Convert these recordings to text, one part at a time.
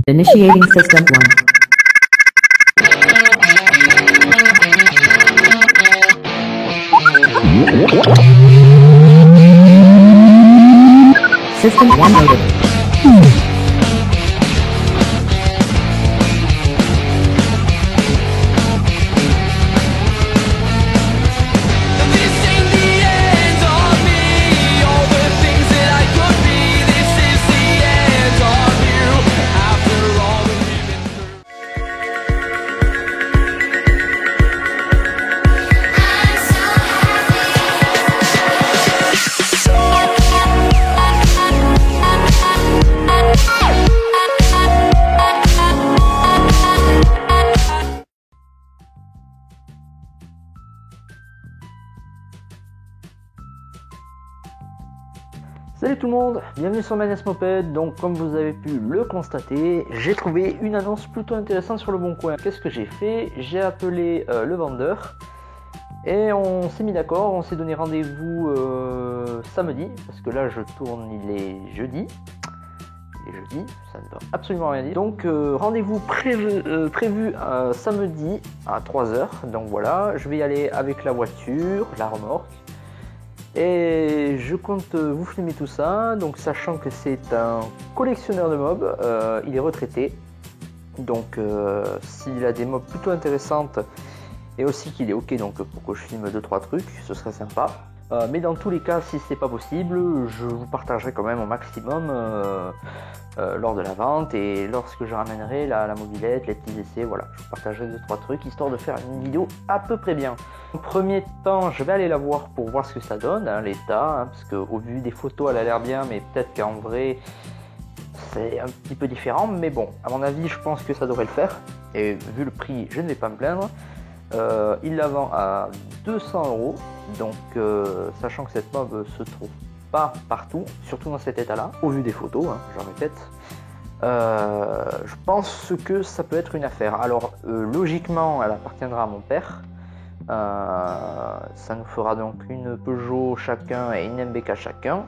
Initiating System 1. System 1 loaded. Salut tout le monde, bienvenue sur Manès Moped. Donc comme vous avez pu le constater, j'ai trouvé une annonce plutôt intéressante sur le bon coin. Qu'est-ce que j'ai fait? J'ai appelé le vendeur et on s'est mis d'accord, on s'est donné rendez-vous samedi, parce que là je tourne, il est jeudi. Ça ne veut absolument rien dire. Donc rendez-vous prévu samedi à 3h. Donc voilà, je vais y aller avec la voiture, la remorque. Et je compte vous filmer tout ça, donc sachant que c'est un collectionneur de mobs, il est retraité, donc s'il a des mobs plutôt intéressantes et aussi qu'il est ok donc pour que je filme 2-3 trucs, ce serait sympa. Mais dans tous les cas, si c'est pas possible, je vous partagerai quand même au maximum lors de la vente et lorsque je ramènerai la mobilette, les petits essais, voilà, je vous partagerai 2-3 trucs histoire de faire une vidéo à peu près bien. En premier temps, je vais aller la voir pour voir ce que ça donne, hein, l'état, parce qu'au vu des photos, elle a l'air bien, mais peut-être qu'en vrai, c'est un petit peu différent. Mais bon, à mon avis, je pense que ça devrait le faire. Et vu le prix, je ne vais pas me plaindre. Il la vend à 200 €, donc sachant que cette mob se trouve pas partout, surtout dans cet état-là, au vu des photos, hein, j'en répète. Je pense que ça peut être une affaire. Alors, logiquement, elle appartiendra à mon père. Ça nous fera donc une Peugeot chacun et une MBK chacun.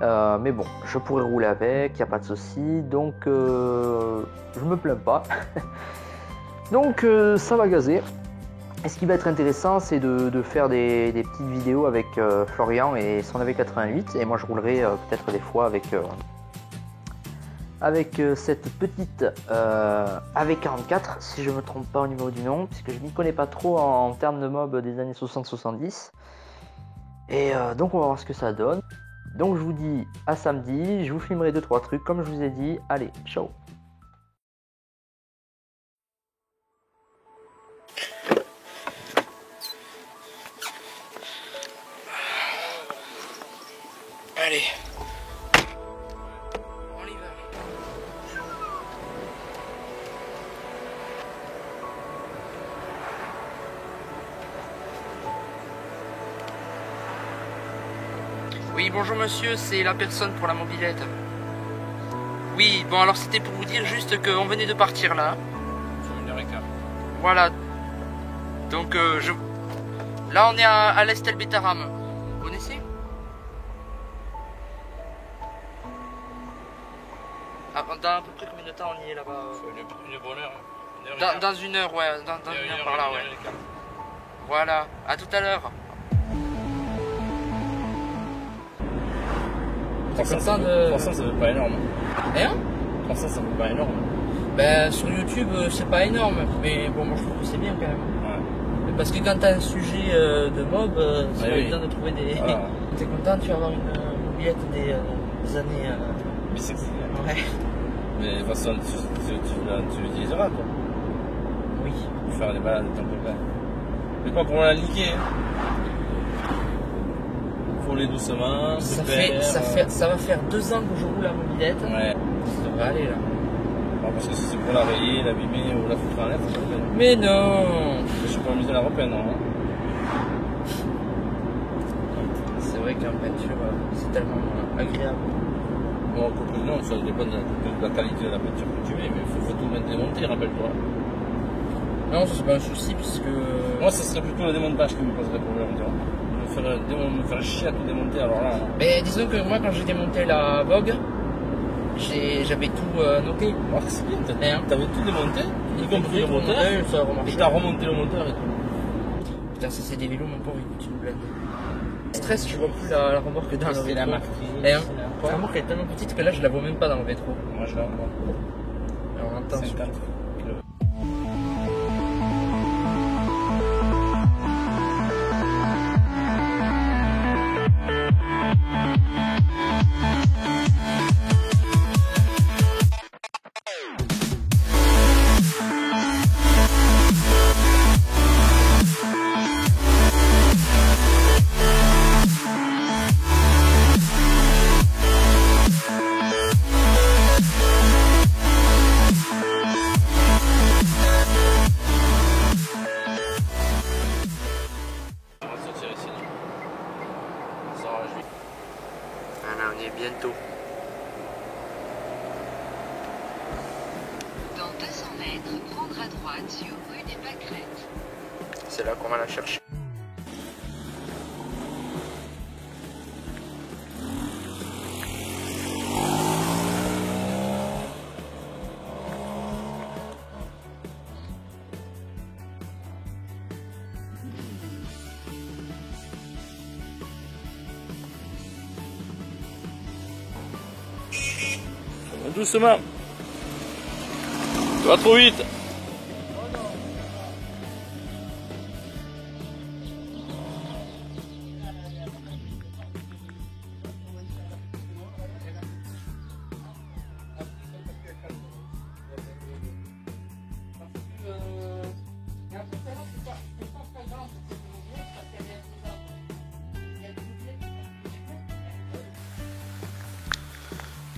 Mais bon, je pourrais rouler avec, il n'y a pas de souci, donc je me plains pas. Donc ça va gazer. Et ce qui va être intéressant, c'est de faire des petites vidéos avec Florian et son AV88, et moi je roulerai peut-être des fois avec cette petite AV44, si je me trompe pas au niveau du nom, puisque je m'y connais pas trop en termes de mob des années 60-70. Et donc on va voir ce que ça donne. Donc je vous dis à samedi, je vous filmerai 2-3 trucs comme je vous ai dit. Allez, ciao. Allez, on y va. Oui, bonjour monsieur, c'est la personne pour la mobilette. Oui, bon alors c'était pour vous dire juste qu'on venait de partir là. Voilà. Donc là on est à l'Estel Betaram. Vous connaissez? Ah, dans à peu près combien de temps on y est là-bas? Une bonne heure. Dans une heure, ouais, dans une heure par là, ouais. Voilà, à tout à l'heure. 300, ça veut pas énorme. Hein? 300, ça veut pas énorme. Ben, sur YouTube, c'est pas énorme, mais bon, moi je trouve que c'est bien quand même. Ouais. Parce que quand t'as un sujet de mob, c'est pas évident de trouver des. Voilà. T'es content, tu vas avoir une mobilette des années. Mais c'est ouais. Mais de toute façon, tu l'utiliseras, toi. Oui. Pour faire des balades de ton copain. Mais pas pour la liquer. Faut les doucement. Ça va faire 2 ans que je roule la mobilette. Ouais. Ça devrait aller là. Non, parce que si c'est pour la rayer, l'abîmer ou la foutre en l'air, c'est pas bien. Mais non. Je suis pas amusé à la repeindre, hein. C'est vrai qu'en peinture, c'est tellement agréable. Bon, non, ça dépend de la qualité de la peinture que tu mets, mais il faut tout mettre démonter, rappelle-toi. Non, ça c'est pas un souci, puisque. Moi, ça serait plutôt le démontage qui me poserait problème, tu vois. Me faire chier à tout démonter, alors là. Mais disons que moi, quand j'ai démonté la Vogue, J'avais tout noté. Ah, c'est bien, Hein. t'avais tout démonté, y compris le moteur, Ça a et remarché. t'as remonté le moteur et tout. Putain, ça c'est des vélos, mon pauvre, il coûte une blinde. Stress, je vois plus la remorque dans le C'est rétro. la marque. Hein. La remorque elle est tellement petite que là je la vois même pas dans le rétro. Moi je la vois. Alors on entend. 50 km. On va sortir ici, non? Ça va, je vais. Voilà, on y est bientôt. Dans 200 mètres, prendre à droite sur rue des Pâquerettes. C'est là qu'on va la chercher. Doucement. Tu vas trop vite.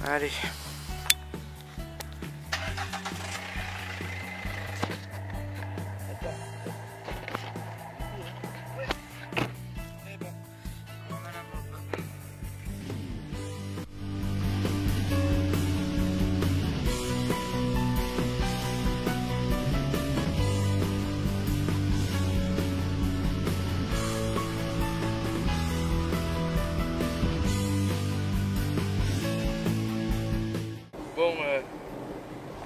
Allez. Bon,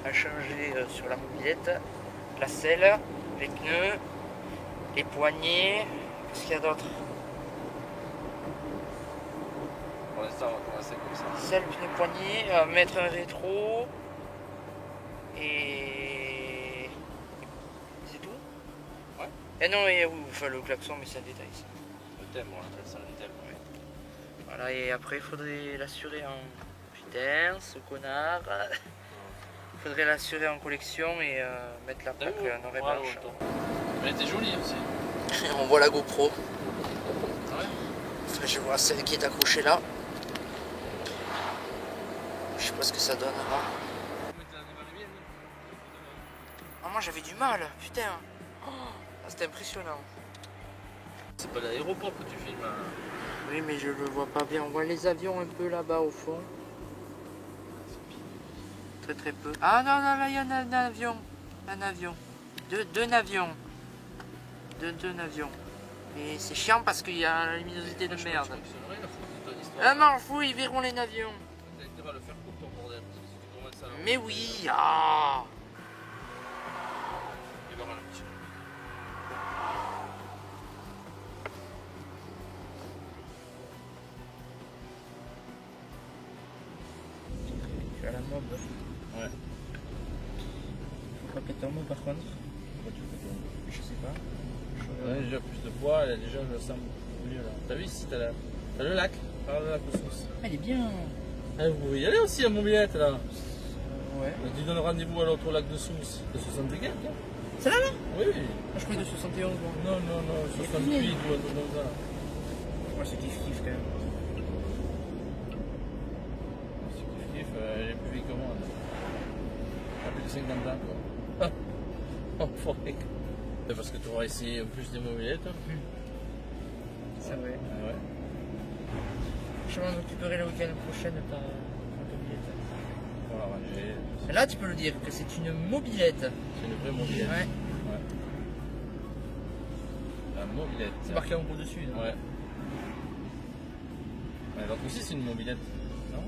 à changer sur la mobilette, la selle, les pneus, les poignées, qu'est-ce qu'il y a d'autre? Pour l'instant, on va commencer comme ça. Selle, pneus, poignées, mettre un rétro et c'est tout? Ouais. Et non, et oui, enfin le klaxon, mais c'est un détail ça. Le thème, on appelle ça le thème. Ouais. Voilà, et après il faudrait l'assurer en... Putain, ce connard. Il faudrait l'assurer en collection et mettre la plaque noire et Voilà, blanche. elle était jolie aussi. On voit la GoPro. Ouais. Enfin, je vois celle qui est accrochée là. Je sais pas ce que ça donnera. Ah, moi j'avais du mal, putain. Oh, ah, c'était impressionnant. C'est pas l'aéroport que tu filmes. Hein. Oui, mais je le vois pas bien. On voit les avions un peu là-bas au fond. Très très peu. Ah non, non, là il y a un avion. Un avion. Deux navions. Deux navions. Et c'est chiant parce qu'il y a la luminosité de merde. Ah m'en fous, ils verront les navions. T'as intérêt à le faire pour ton bordel. Parce que si tu commences à la- Mais oui, ah. Il va y avoir un petit. Tu as la mob. Ouais. Faut pas péter en mob par contre. Pourquoi tu fais ça? Je sais pas. Elle a déjà plus de poids, elle a déjà, je le sens beaucoup mieux là. T'as vu ici, t'as le lac, par le lac de Source. Elle est bien. Ah, vous pouvez y aller aussi à Mobilette là. Ouais. Tu donnes rendez-vous à l'autre lac de Source. De 64 là. C'est là là? Oui. Ah, je crois de 71 moi. Non, non, non, 68 ou un truc comme ça. Moi c'est kiff quand même. C'est kiff, elle est plus vieille que moi. Elle a plus de 50 ans quoi. Oh, forêt. C'est parce que tu auras essayé en plus des mobilettes. C'est vrai. Ah ouais. Je m'en occuperai le week-end prochain de ta mobilette. Pour la ranger. Là tu peux le dire que c'est une mobilette. C'est une vraie mobilette. Ouais. Ouais. La mobilette. C'est marqué en gros dessus. Non Ouais. Ouais, l'autre aussi c'est une mobilette. Non?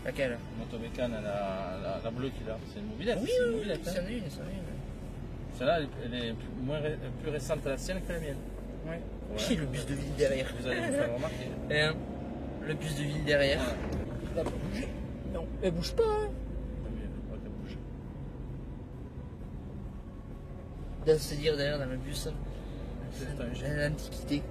Laquelle? Motomécane, la bleue qu'il a. C'est une mobilette. Oui, c'est une oui, mobilette, oui, hein. c'en est une, c'en est une. Celle-là, elle est plus récente à la sienne que la mienne. Ouais. Ouais. Puis le bus de ville derrière. Vous allez vous faire remarquer. Et, le bus de ville derrière. Ouais. Elle va pas bouger. Non, elle bouge pas. Hein. Tant mieux, faut pas qu'elle bouge. Dans se dire d'ailleurs dans le bus, C'est un une antiquité.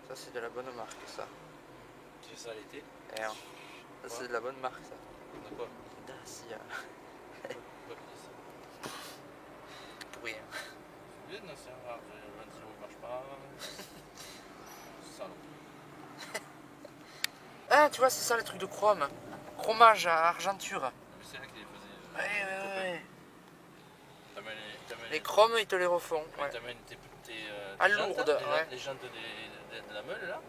Ça c'est de la bonne marque ça. C'est ça l'été. Et, ça c'est de la bonne marque ça. De quoi? Dacia. Pourquoi tu dis ça? Pour rien. C'est bien, non, c'est rare. Le ventilo ne marche pas. Salaud. Ah tu vois c'est ça les trucs de chrome. Chromage à argenture. Mais c'est là qu'il les faisait. Ouais. T'amènes Les chromes ils te les refont. Ouais. t'amènes tes Ah, jantes, lourdes, les ouais. les jantes de la meule là.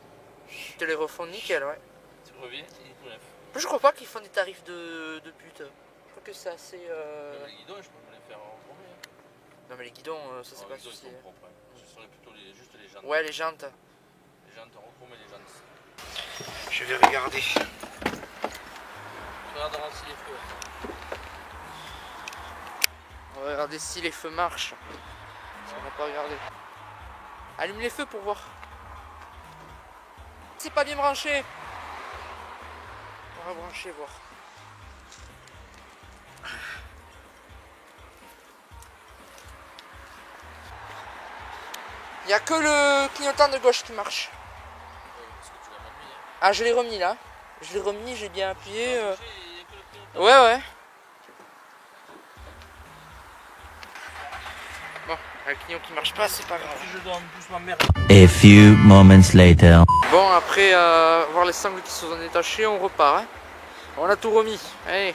Ils te les refont nickel ouais. Tu reviens, il est tout neuf. Je crois pas qu'ils font des tarifs de pute. Je crois que c'est assez. Les guidons, je peux me les faire en premier. Non mais les guidons, ça c'est Non, pas les guidons, souci. ils sont propres. Hein. Ce serait plutôt juste les jantes. Ouais les jantes. Les jantes, on rechromait les jantes. Je vais regarder. Tu regarderas aussi les feux. On va regarder si les feux marchent. On n'a pas regardé. Allume les feux pour voir. C'est pas bien branché. On va brancher voir. Il n'y a que le clignotant de gauche qui marche. Parce que tu l'as mal mis. Hein. Ah je l'ai remis là. Je l'ai remis, j'ai bien appuyé. Il y a que le clignotant. Ouais. Bon, le clignon qui marche pas, c'est pas grave. Si je dois en plus ma mère. A few moments later. Bon, après voir les sangles qui se sont détachées, on repart. Hein. On a tout remis. Allez.